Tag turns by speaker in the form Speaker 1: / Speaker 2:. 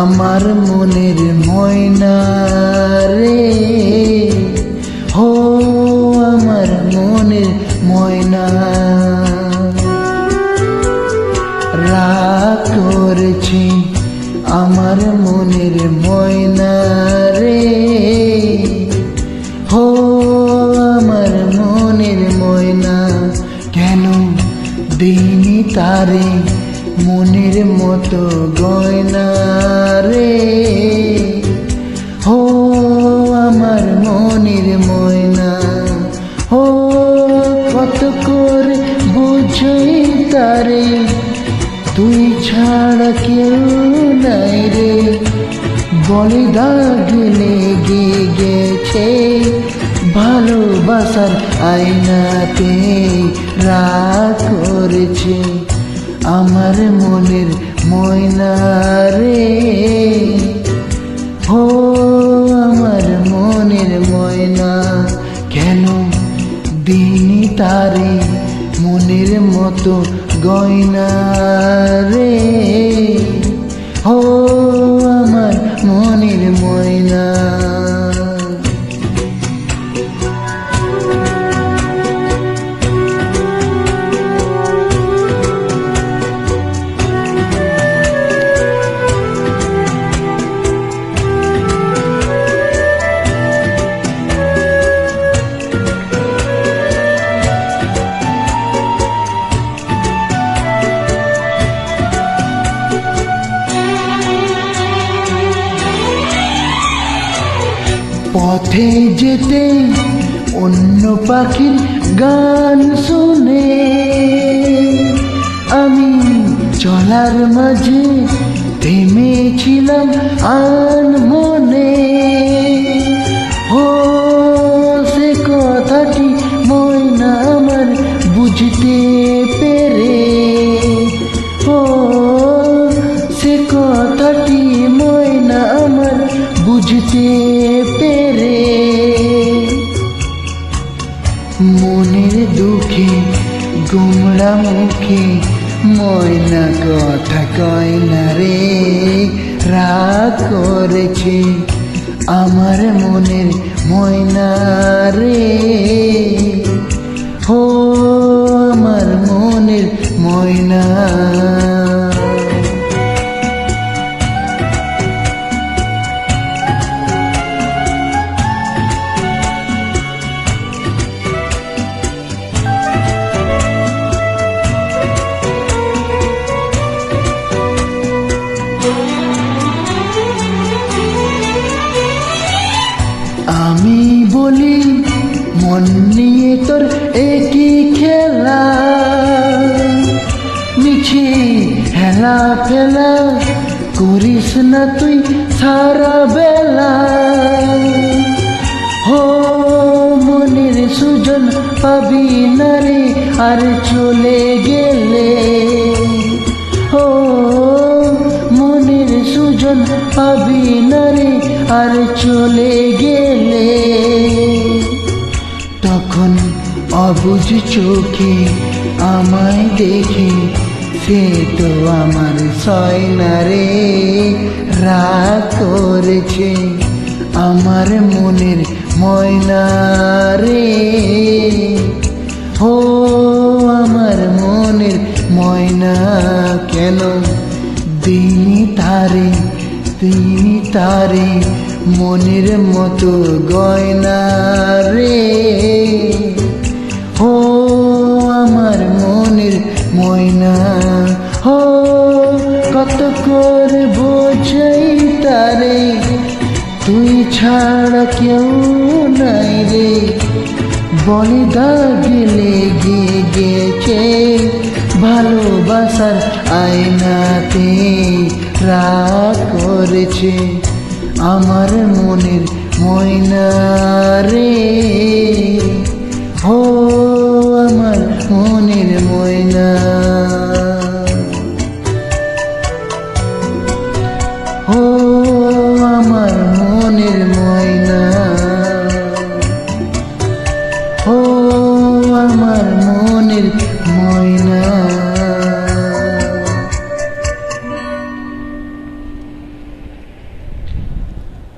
Speaker 1: আমার মনের ময়না রে, হো আমার মনের ময়না। রাগ করেছি আমার মনের ময়না রে, হো আমার মনের ময়না। কেন দিনি তারে মনের মতো গয়না রে, হো আমার মনের ময়না। হো কত করে বুঝই তারে, তুই ছাড়া কেউ নাই রে। বলে দাগ লেগে গেছে ভালোবাসার আয়নাতে, রাগ করেছে আমার মনের ময়না রে, হো আমার মনের ময়না। কেন দিনি তারে মনের মতো গয়না রে, হো আমার মনের ময়না। পথে যেতে অন্য পাখির গান শুনে, আমি চলার মাঝে থেমেছিলাম আনমনে। ও সে কথাটি ময়না আমার বুঝতে পেরে, ও সে কথাটি ময়না আমার বুঝতে পেরে। মনের দুঃখে গোমড়া মুখে ময়না কথা কয় না রে, রাগ করেছে আমার মনের ময়না রে, হো আমার মনের ময়না। আমি বলি মন নিয়ে তোর একই খেলা, মিছে হেলা ফেলা করিস না তুই সারা বেলা। হো মনের সুজন পাবি না রে আর চলে গেলে, ও মনের সুজন পাবি না রে আর চলে গেলে। তখন অবুঝ চোখে আমায় দেখে সে তো আমার সয় না রে, রাগ করেছে আমার মনের ময়না রে, হো আমার মনের ময়না। কেন দিনি তারে তিনি তারে মনের মতো গয়না রে, হো আমার মনের ময়না। হো কত করে বোঝাই তারে, তুই ছাড়া কেউ নাই রে। বলে দাগ লেগে গেছে ভালোবাসার আয়নাতে, রাগ করেছে আমার মনের ময়না রে, হো আমার মনের ময়না।